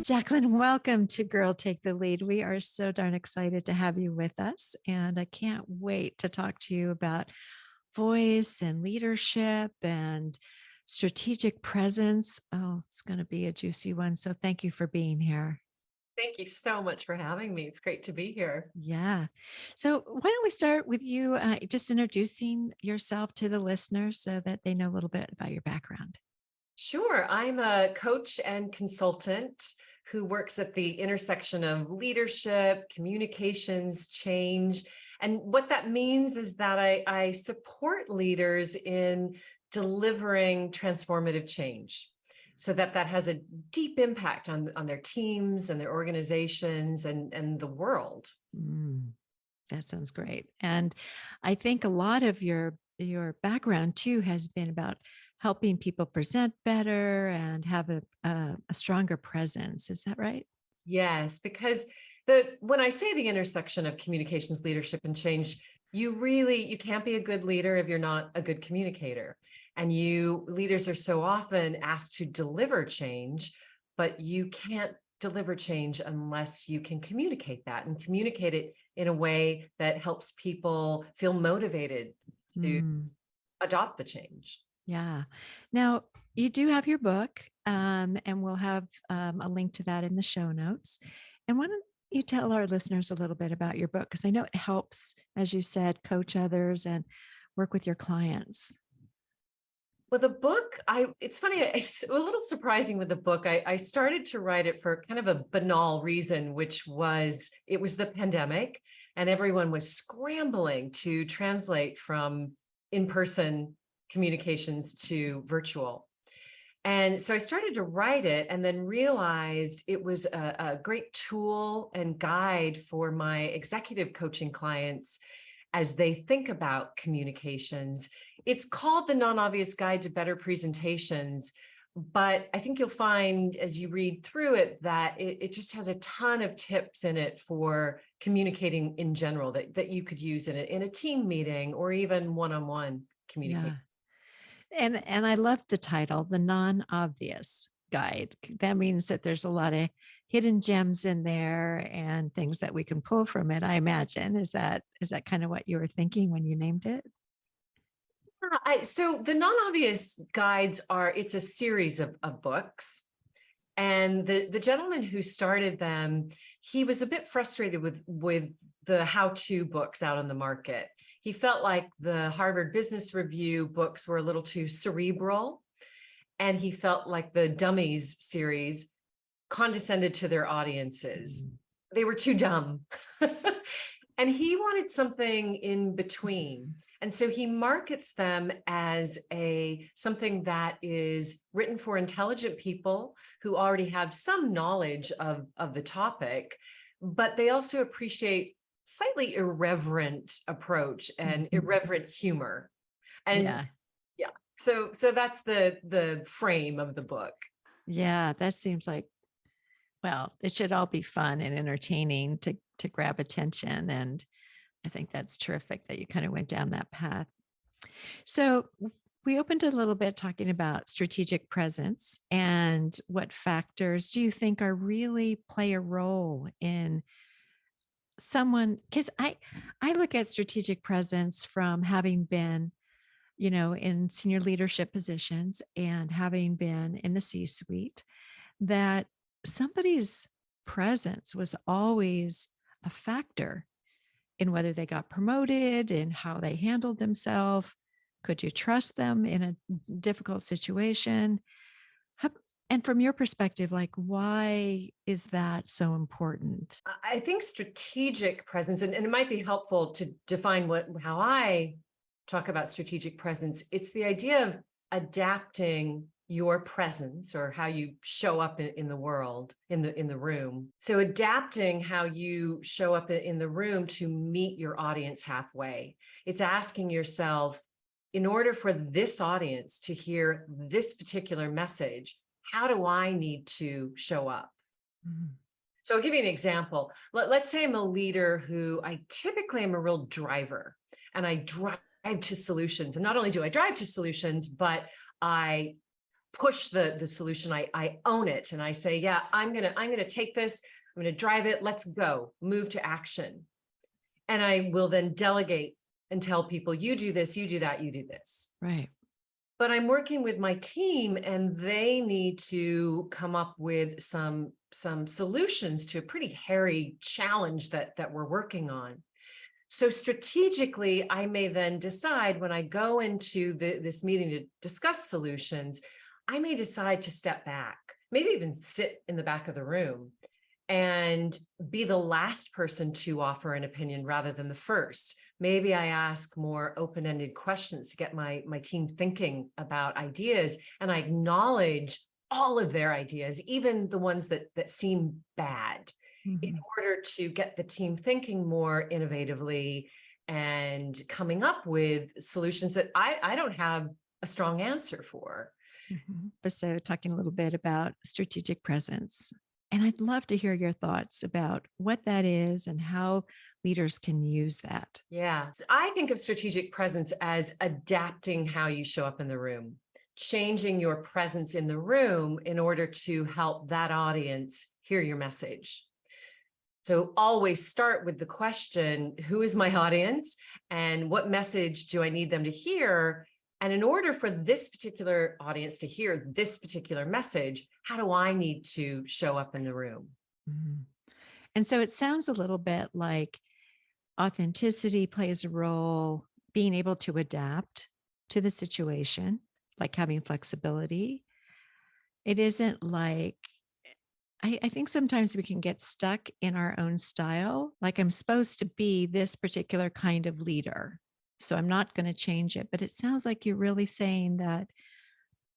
Jacqueline, welcome to Girl Take the Lead. We are so darn excited to have you with us, and I can't wait to talk to you about voice and leadership and strategic presence. Oh, it's going to be a juicy one. So thank you for being here. Thank you so much for having me. It's great to be here. Yeah. So why don't we start with you just introducing yourself to the listeners so that they know a little bit about your background? Sure. I'm a coach and consultant who works at the intersection of leadership, communications, change. And what that means is that I support leaders in delivering transformative change so that has a deep impact on their teams and their organizations and the world. Mm, that sounds great. And I think a lot of your background too has been about helping people present better and have a stronger presence. Is that right? Yes, because when I say the intersection of communications, leadership, and change, you can't be a good leader if you're not a good communicator. And leaders are so often asked to deliver change, but you can't deliver change unless you can communicate that and communicate it in a way that helps people feel motivated to Mm, adopt the change. yeah. Now, you do have your book, and we'll have a link to that in the show notes. And why don't you tell our listeners a little bit about your book? Because I know it helps, as you said, coach others and work with your clients. Well, the book, it's funny, it's a little surprising with the book. I started to write it for kind of a banal reason, which was it was the pandemic and everyone was scrambling to translate from in-person communications to virtual. And so I started to write it and then realized it was a great tool and guide for my executive coaching clients as they think about communications. It's called The Non-Obvious Guide to Better Presentations, but I think you'll find as you read through it that it just has a ton of tips in it for communicating in general that you could use in a team meeting or even one-on-one communication. Yeah. And I love the title, The Non-Obvious Guide. That means that there's a lot of hidden gems in there and things that we can pull from it, I imagine. Is that kind of what you were thinking when you named it? So the non-obvious guides it's a series of books. And the gentleman who started them, he was a bit frustrated with the how-to books out on the market. He felt like the Harvard Business Review books were a little too cerebral. And he felt like the Dummies series condescended to their audiences. They were too dumb. And he wanted something in between. And so he markets them as something that is written for intelligent people who already have some knowledge of the topic, but they also appreciate slightly irreverent approach and irreverent humor. And Yeah. yeah, so that's the frame of the book. Yeah. That seems like, well, it should all be fun and entertaining to grab attention. And I think that's terrific that you kind of went down that path. So we opened a little bit talking about strategic presence and what factors do you think are really play a role in someone, because I look at strategic presence from having been, in senior leadership positions and having been in the C-suite, that somebody's presence was always a factor in whether they got promoted and how they handled themselves. Could you trust them in a difficult situation? How, and from your perspective, like, why is that so important? I think strategic presence, and it might be helpful to define how I talk about strategic presence. It's the idea of adapting your presence or how you show up in the world, in the room. So adapting how you show up in the room to meet your audience halfway. It's asking yourself, in order for this audience to hear this particular message, how do I need to show up? Mhm. So I'll give you an example. Let's say I'm a leader who I typically am a real driver and I drive to solutions. And not only do I drive to solutions, but I push the solution. I own it and I say, yeah, I'm gonna take this, I'm gonna drive it, let's go, move to action. And I will then delegate and tell people, you do this, you do that, you do this. Right. But I'm working with my team and they need to come up with some solutions to a pretty hairy challenge that we're working on. So strategically, I may then decide when I go into this meeting to discuss solutions, I may decide to step back, maybe even sit in the back of the room and be the last person to offer an opinion rather than the first. Maybe I ask more open-ended questions to get my team thinking about ideas, and I acknowledge all of their ideas, even the ones that seem bad, in Mhm. order to get the team thinking more innovatively and coming up with solutions that I don't have a strong answer for. Mhm. So talking a little bit about strategic presence. And I'd love to hear your thoughts about what that is and how leaders can use that. Yeah. So I think of strategic presence as adapting how you show up in the room, changing your presence in the room in order to help that audience hear your message. So always start with the question, who is my audience and what message do I need them to hear? And in order for this particular audience to hear this particular message, how do I need to show up in the room? Mhm. And so it sounds a little bit like authenticity plays a role, being able to adapt to the situation, like having flexibility. It isn't like, I think sometimes we can get stuck in our own style. Like I'm supposed to be this particular kind of leader. So I'm not going to change it. But it sounds like you're really saying that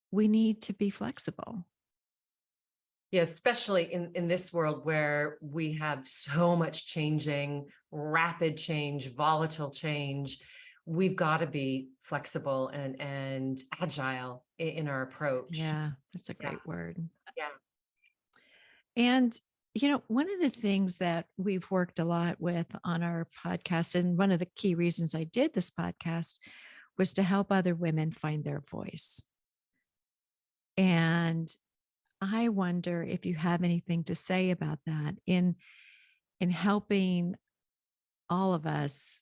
we need to be flexible. Yeah, especially in this world where we have so much changing, rapid change, volatile change, we've got to be flexible and agile in our approach. Yeah, that's a Yeah, great word. yeah. And, one of the things that we've worked a lot with on our podcast, and one of the key reasons I did this podcast was to help other women find their voice. And I wonder if you have anything to say about that in helping all of us,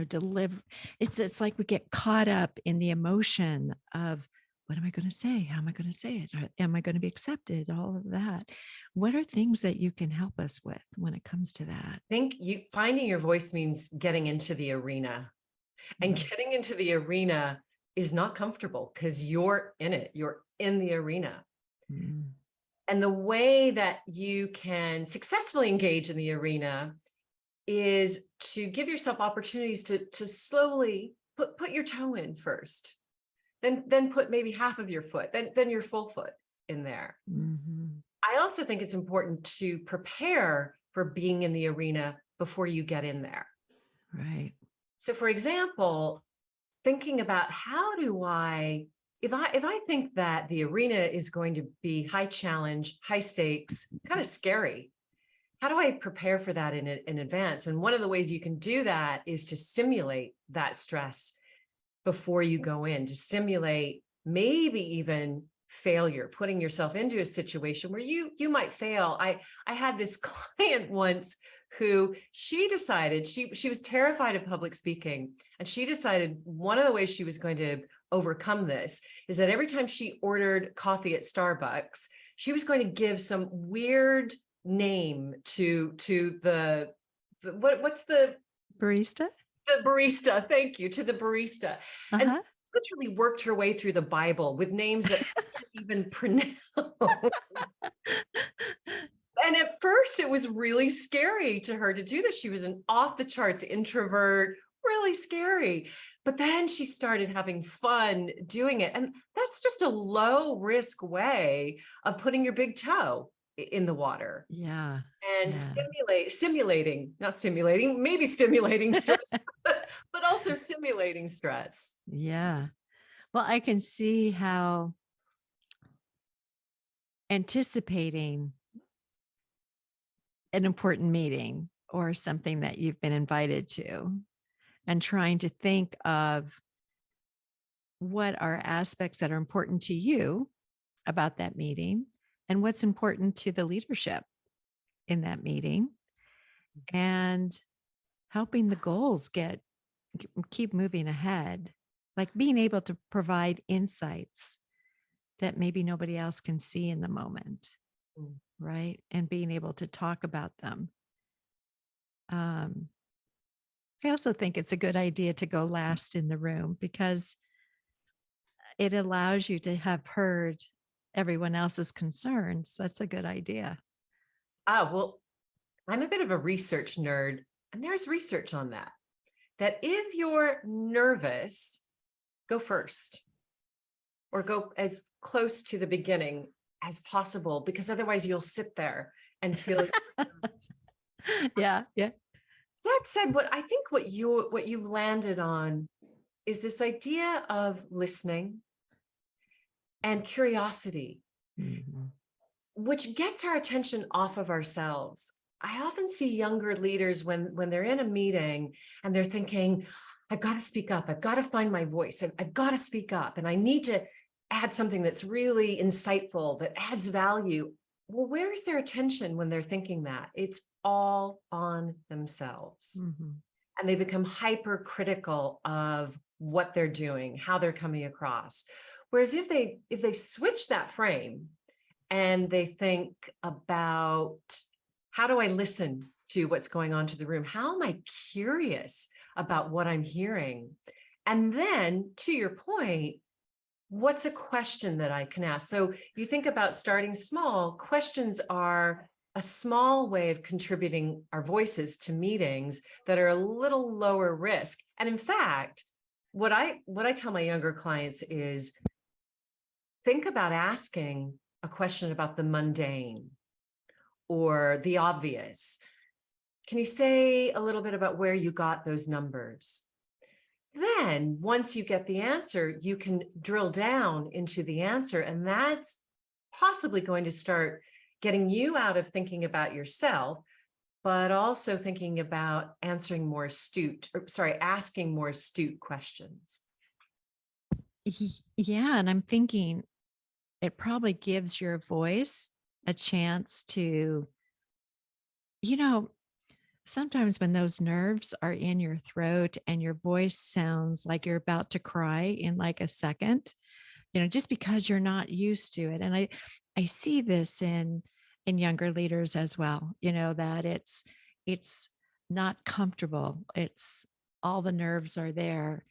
deliver. It's like we get caught up in the emotion of what am I going to say? How am I going to say it? Am I going to be accepted? All of that. What are things that you can help us with when it comes to that? Think you finding your voice means getting into the arena. And Mm, getting into the arena is not comfortable because you're in it. You're in the arena. mm, And the way that you can successfully engage in the arena is to give yourself opportunities to slowly put your toe in first, then put maybe half of your foot, then your full foot in there. mhm. I also think it's important to prepare for being in the arena before you get in there. Right. So for example, thinking about how do I, if I think that the arena is going to be high challenge, high stakes, kind of scary, how do I prepare for that in advance? And one of the ways you can do that is to simulate that stress before you go in, to simulate maybe even failure, putting yourself into a situation where you might fail. I had this client once who she decided she was terrified of public speaking, and she decided one of the ways she was going to overcome this is that every time she ordered coffee at Starbucks, she was going to give some weird name to the what's Barista? the barista, thank you, to the barista. And Uh-huh. literally worked her way through the Bible with names that I can't even pronounce. And at first it was really scary to her to do this. She was an off the charts introvert, really scary. But then she started having fun doing it. And that's just a low risk way of putting your big toe in the water Yeah. and Yeah. not stimulating, maybe stimulating stress, but also simulating stress. Yeah. Well, I can see how anticipating an important meeting or something that you've been invited to and trying to think of what are aspects that are important to you about that meeting and what's important to the leadership in that meeting and helping the goals keep moving ahead, like being able to provide insights that maybe nobody else can see in the moment, Mm. right? And being able to talk about them. Um, I also think it's a good idea to go last in the room because it allows you to have heard everyone else's concerns. That's a good idea. Well, I'm a bit of a research nerd, and there's research on that. That if you're nervous, go first or go as close to the beginning as possible, because otherwise you'll sit there and feel. Yeah, yeah. That said, what you've landed on is this idea of listening and curiosity, Mhm. which gets our attention off of ourselves. I often see younger leaders when they're in a meeting and they're thinking, I've got to speak up, I've got to find my voice, and I've got to speak up, and I need to add something that's really insightful, that adds value. Well, where is their attention when they're thinking that? It's all on themselves. Mhm. And they become hypercritical of what they're doing, how they're coming across. Whereas if they switch that frame and they think about, how do I listen to what's going on to the room? How am I curious about what I'm hearing? And then, to your point, what's a question that I can ask? So you think about starting small. Questions are a small way of contributing our voices to meetings that are a little lower risk. And in fact, what I tell my younger clients is, think about asking a question about the mundane or the obvious. Can you say a little bit about where you got those numbers? Then, once you get the answer, you can drill down into the answer, and that's possibly going to start getting you out of thinking about yourself, but also thinking about asking more astute questions. Yeah. And I'm thinking it probably gives your voice a chance to, you know, sometimes when those nerves are in your throat and your voice sounds like you're about to cry in like a second, just because you're not used to it. And I see this in younger leaders as well, that it's not comfortable. It's all the nerves are there.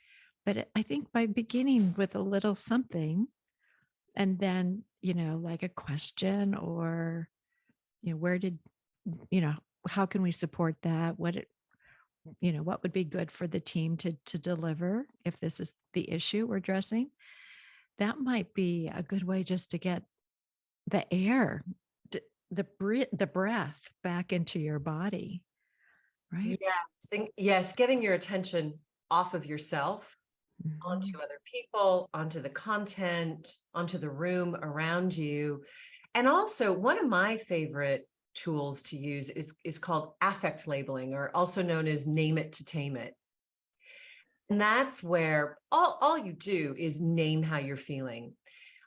But I think by beginning with a little something and then, like a question or, where did, you know, how can we support that? What would be good for the team to deliver if this is the issue we're addressing? That might be a good way just to get the air, the breath back into your body, right? Yes, getting your attention off of yourself, Mhm. onto other people, onto the content, onto the room around you. And also, one of my favorite tools to use is called affect labeling, or also known as name it to tame it. And that's where all you do is name how you're feeling.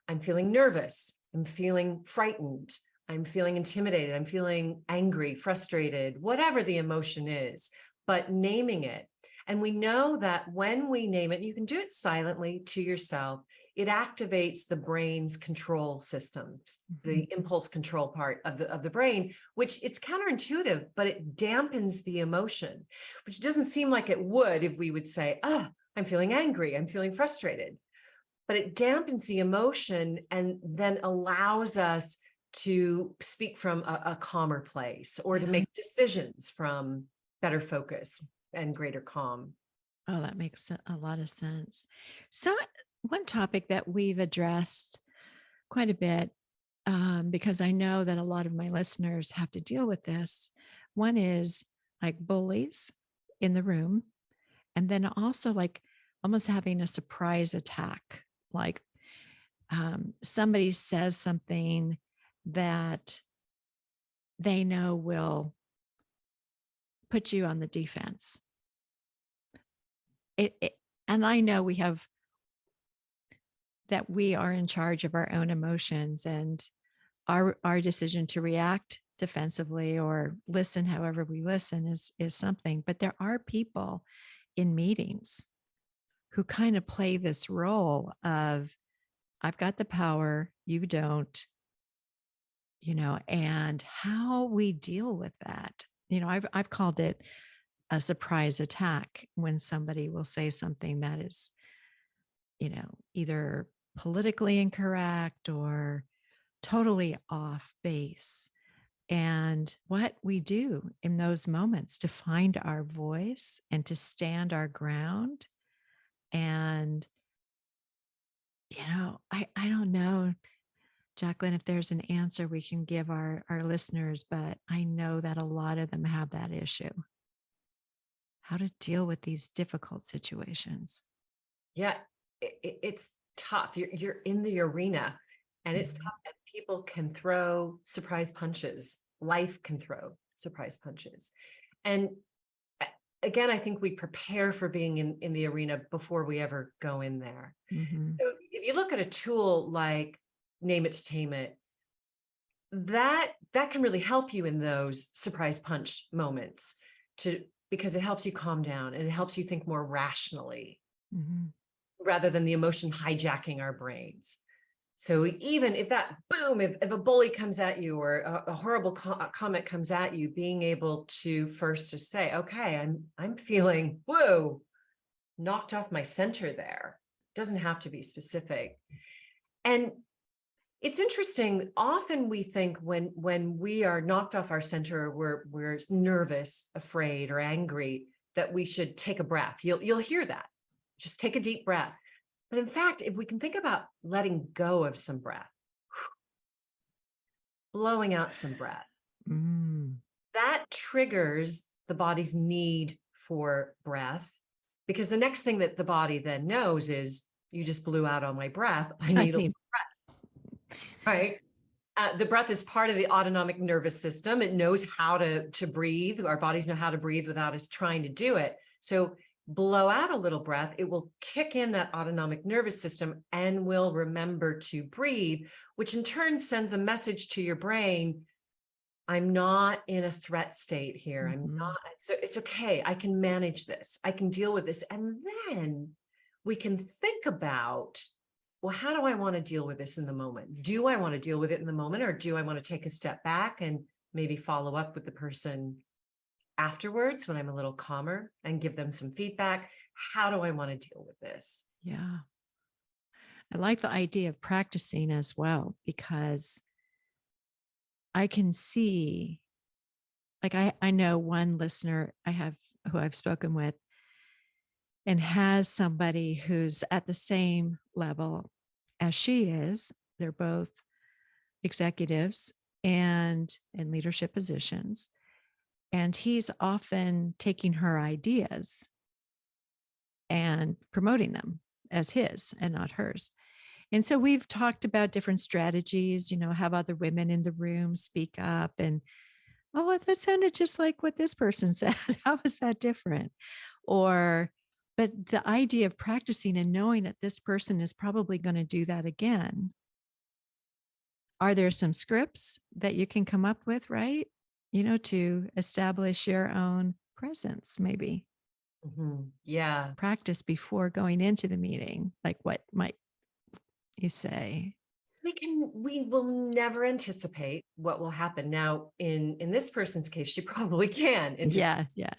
I'm feeling nervous. I'm feeling frightened. I'm feeling intimidated. I'm feeling angry, frustrated, whatever the emotion is, but naming it. And we know that when we name it, you can do it silently to yourself. It activates the brain's control systems, the impulse control part of the brain, which it's counterintuitive, but it dampens the emotion, which doesn't seem like it would if we would say, oh, I'm feeling angry. I'm feeling frustrated, but it dampens the emotion and then allows us to speak from a calmer place, or to Yeah. make decisions from better focus and greater calm. Oh, that makes a lot of sense. So, one topic that we've addressed quite a bit, because I know that a lot of my listeners have to deal with this. One is like bullies in the room, and then also like almost having a surprise attack. Like somebody says something that they know will put you on the defense. It, and I know we have that we are in charge of our own emotions, and our decision to react defensively or listen however we listen is something. But there are people in meetings who kind of play this role of, I've got the power, you don't, and how we deal with that. I've called it a surprise attack, when somebody will say something that is, either politically incorrect or totally off base. And what we do in those moments to find our voice and to stand our ground. And, I don't know, Jacqueline, if there's an answer we can give our listeners, but I know that a lot of them have that issue. How to deal with these difficult situations. Yeah, it's tough. You're in the arena, and it's Mhm. tough. And people can throw surprise punches. Life can throw surprise punches. And again, I think we prepare for being in the arena before we ever go in there. Mhm. So if you look at a tool like Name It to Tame It, that can really help you in those surprise punch moments, to because it helps you calm down and it helps you think more rationally Mhm. rather than the emotion hijacking our brains. So even if that boom, if a bully comes at you, or a horrible comment comes at you, being able to first just say, okay, I'm feeling, whoa, knocked off my center there. Doesn't have to be specific. And it's interesting. Often we think when we are knocked off our center, we're nervous, afraid, or angry, that we should take a breath. You'll hear that. Just take a deep breath. But in fact, if we can think about letting go of some breath, blowing out some breath, Mm. that triggers the body's need for breath. Because the next thing that the body then knows is, you just blew out all my breath. I I need a mean, right. The breath is part of the autonomic nervous system. It knows how to breathe. Our bodies know how to breathe without us trying to do it. So blow out a little breath, it will kick in that autonomic nervous system and will remember to breathe, which in turn sends a message to your brain. I'm not in a threat state here. I'm mhm. not. So it's okay. I can manage this. I can deal with this. And then we can think about, well, how do I want to deal with this in the moment? Do I want to deal with it in the moment, or do I want to take a step back and maybe follow up with the person afterwards when I'm a little calmer and give them some feedback? How do I want to deal with this? Yeah. I like the idea of practicing as well, because I can see, like, I know one listener I have who I've spoken with, and has somebody who's at the same level as she is. They're both executives and in leadership positions. And he's often taking her ideas and promoting them as his and not hers. And so we've talked about different strategies, have other women in the room speak up and, oh, well, that sounded just like what this person said. How is that different? Or, but the idea of practicing and knowing that this person is probably going to do that again. Are there some scripts that you can come up with, right? To establish your own presence, maybe Yeah. practice before going into the meeting. Like, what might you say? We will never anticipate what will happen. Now, in this person's case, she probably can anticipate. Yeah. Yeah.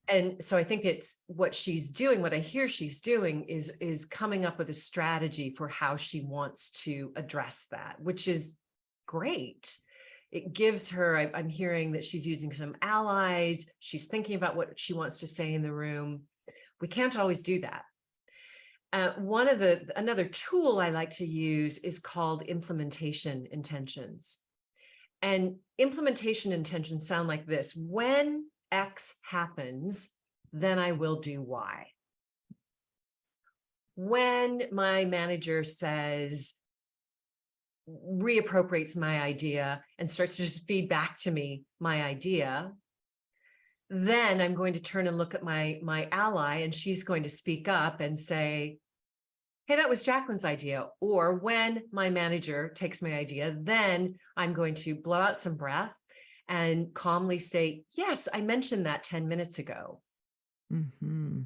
And so I think it's what she's doing, what I hear she's doing is coming up with a strategy for how she wants to address that, which is great. It gives her, I'm hearing that she's using some allies. She's thinking about what she wants to say in the room. We can't always do that. Another tool I like to use is called implementation intentions. And implementation intentions sound like this: when X happens, then I will do Y. When my manager says, reappropriates my idea and starts to just feed back to me my idea, then I'm going to turn and look at my ally, and she's going to speak up and say, hey, that was Jacqueline's idea. Or when my manager takes my idea, then I'm going to blow out some breath and calmly state, yes, I mentioned that 10 minutes ago. Mm-hmm.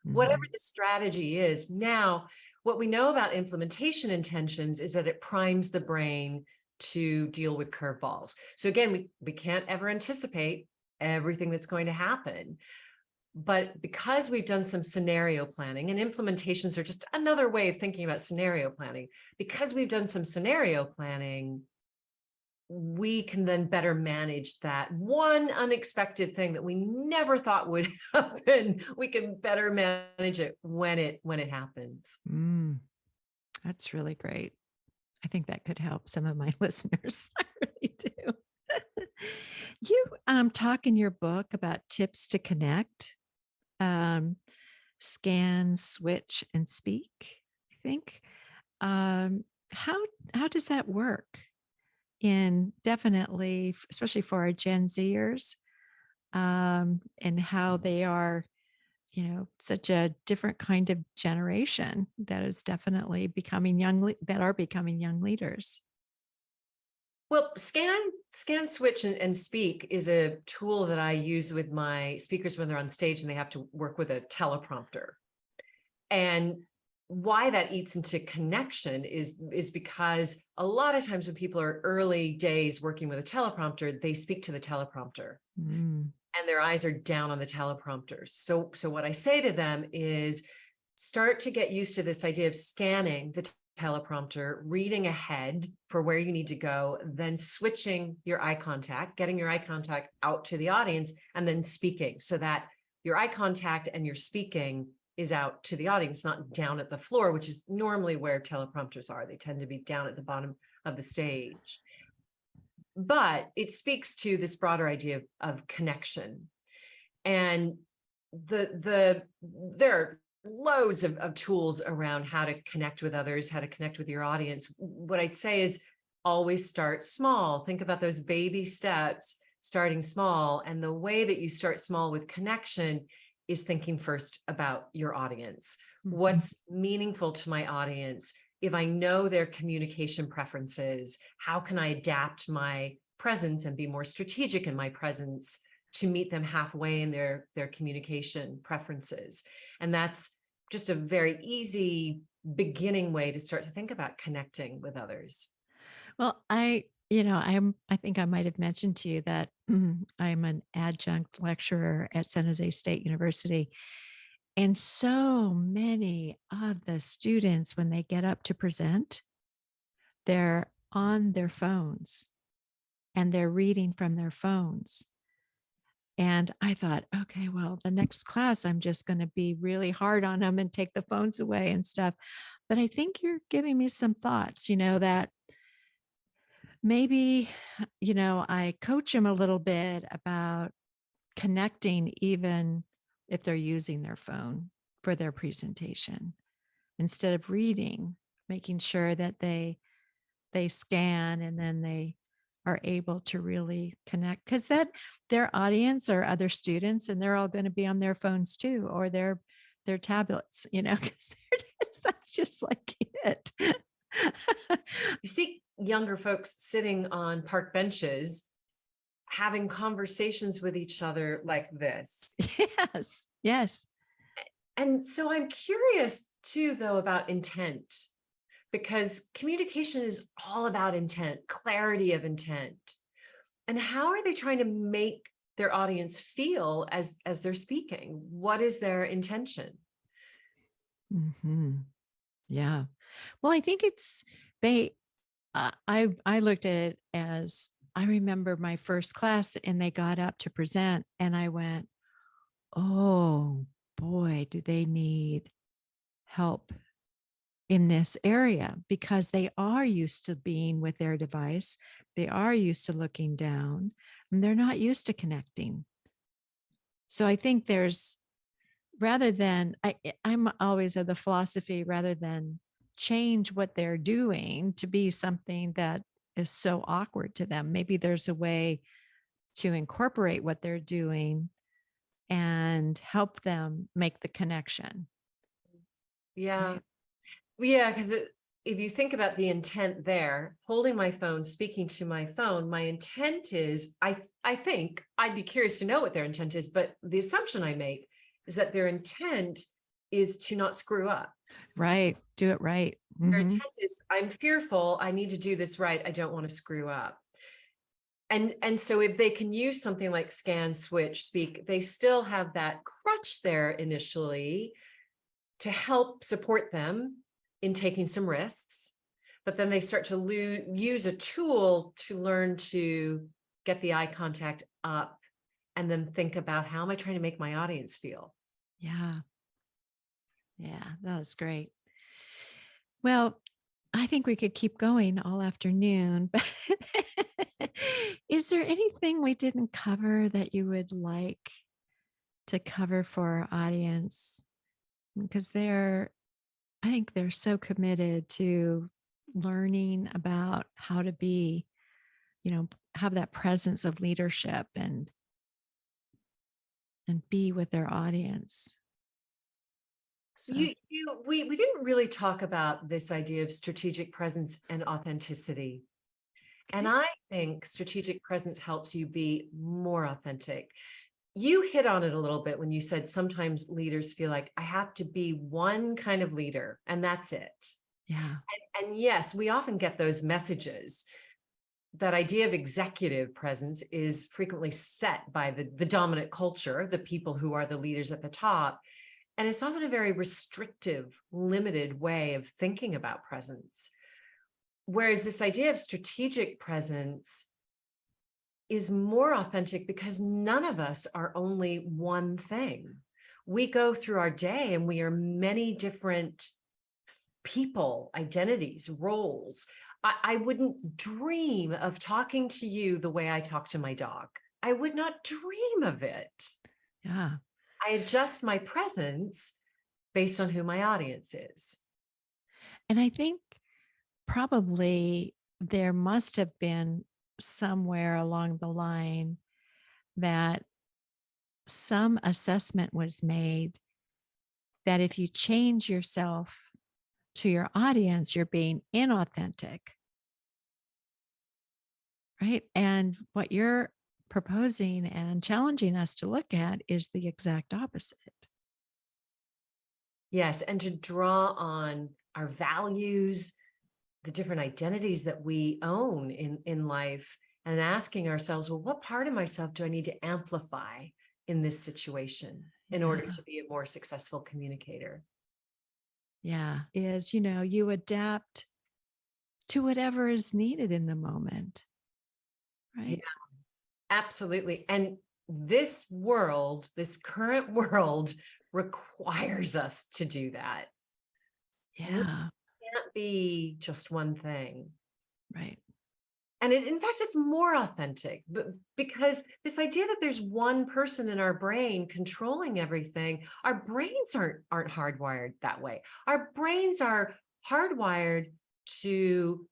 Whatever Mm-hmm. the strategy is. Now, what we know about implementation intentions is that it primes the brain to deal with curveballs. So again, we can't ever anticipate everything that's going to happen. But because we've done some scenario planning, and implementations are just another way of thinking about scenario planning, because we've done some scenario planning, we can then better manage that one unexpected thing that we never thought would happen. We can better manage it when it happens. Mm, that's really great. I think that could help some of my listeners. I really do. You talk in your book about tips to connect, um, scan, switch, and speak. I think. Um, how how does that work? In definitely, especially for our Gen Zers, and how they are, such a different kind of generation that is definitely becoming that are becoming young leaders. Well, scan, switch, and speak is a tool that I use with my speakers when they're on stage and they have to work with a teleprompter. And why that eats into connection is because a lot of times when people are early days working with a teleprompter, they speak to the teleprompter Mm, and their eyes are down on the teleprompter. So what I say to them is start to get used to this idea of scanning the teleprompter, reading ahead for where you need to go, then switching your eye contact, getting your eye contact out to the audience, and then speaking so that your eye contact and your speaking is out to the audience, not down at the floor, which is normally where teleprompters are. They tend to be down at the bottom of the stage. But it speaks to this broader idea of connection. And there are loads of tools around how to connect with others, how to connect with your audience. What I'd say is always start small. Think about those baby steps, starting small. And the way that you start small with connection is thinking first about your audience. mhm. What's meaningful to my audience? If I know their communication preferences, how can I adapt my presence and be more strategic in my presence to meet them halfway in their communication preferences? And that's just a very easy beginning way to start to think about connecting with others. Well, I think I might have mentioned to you that I'm an adjunct lecturer at San Jose State University. And so many of the students, when they get up to present, they're on their phones and they're reading from their phones. And I thought, okay, well, the next class, I'm just going to be really hard on them and take the phones away and stuff. But I think you're giving me some thoughts, that maybe, I coach them a little bit about connecting, even if they're using their phone for their presentation instead of reading, making sure that they scan and then they are able to really connect because that their audience are other students and they're all going to be on their phones too or their tablets, because that's just like it. You see younger folks sitting on park benches having conversations with each other like this. Yes, yes. And so I'm curious too, though, about intent, because communication is all about intent, clarity of intent. And how are they trying to make their audience feel as they're speaking? What is their intention? Hmm. Yeah. Well, I think it's they. I looked at it as I remember my first class, and they got up to present, and I went, "Oh boy, do they need help in this area because they are used to being with their device. They are used to looking down and they're not used to connecting." So I think there's rather than I'm always of the philosophy rather than change what they're doing to be something that is so awkward to them. Maybe there's a way to incorporate what they're doing and help them make the connection. Yeah. Right. Yeah, because if you think about the intent there, holding my phone, speaking to my phone, my intent is, I think I'd be curious to know what their intent is, but the assumption I make is that their intent is to not screw up. Right. Do it right. Their Hmm. intent is, I'm fearful, I need to do this right, I don't want to screw up. And so if they can use something like scan, switch, speak, they still have that crutch there initially to help support them in taking some risks. But then they start to use a tool to learn to get the eye contact up and then think about, how am I trying to make my audience feel? Yeah. Yeah. That was great. Well, I think we could keep going all afternoon, but is there anything we didn't cover that you would like to cover for our audience? Because I think they're so committed to learning about how to be, have that presence of leadership and be with their audience. So, We didn't really talk about this idea of strategic presence and authenticity. And okay. I think strategic presence helps you be more authentic. You hit on it a little bit when you said sometimes leaders feel like, I have to be one kind of leader and that's it. Yeah. And yes, we often get those messages. That idea of executive presence is frequently set by the dominant culture, the people who are the leaders at the top. And it's often a very restrictive, limited way of thinking about presence. Whereas this idea of strategic presence is more authentic because none of us are only one thing. We go through our day and we are many different people, identities, roles. I wouldn't dream of talking to you the way I talk to my dog. I would not dream of it. Yeah. I adjust my presence based on who my audience is. And I think probably there must have been somewhere along the line that some assessment was made that if you change yourself to your audience, you're being inauthentic, right? And what you're proposing and challenging us to look at is the exact opposite. Yes, and to draw on our values, the different identities that we own in life, and asking ourselves, well, what part of myself do I need to amplify in this situation in order Yeah. to be a more successful communicator? Yeah. Is, you adapt to whatever is needed in the moment, Yeah, right? absolutely. And this world, this current world, requires us to do that. We Yeah. can't be just one thing. Right. And in fact, it's more authentic, but because this idea that there's one person in our brain controlling everything, our brains aren't hardwired that way. Our brains are hardwired to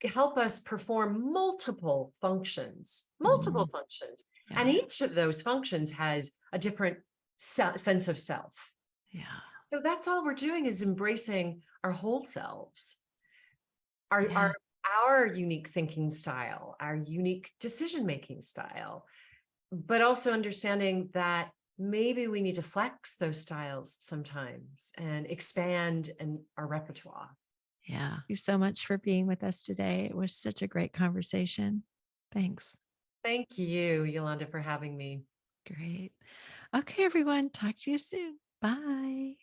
help us perform multiple Mhm. functions. And Yeah. each of those functions has a different sense of self. Yeah. So that's all we're doing, is embracing our whole selves, our, Yeah. our, our unique thinking style, our unique decision-making style, but also understanding that maybe we need to flex those styles sometimes and expand our repertoire. Yeah. Thank you so much for being with us today. It was such a great conversation. Thanks. Thank you, Yolanda, for having me. Great. Okay, everyone. Talk to you soon. Bye.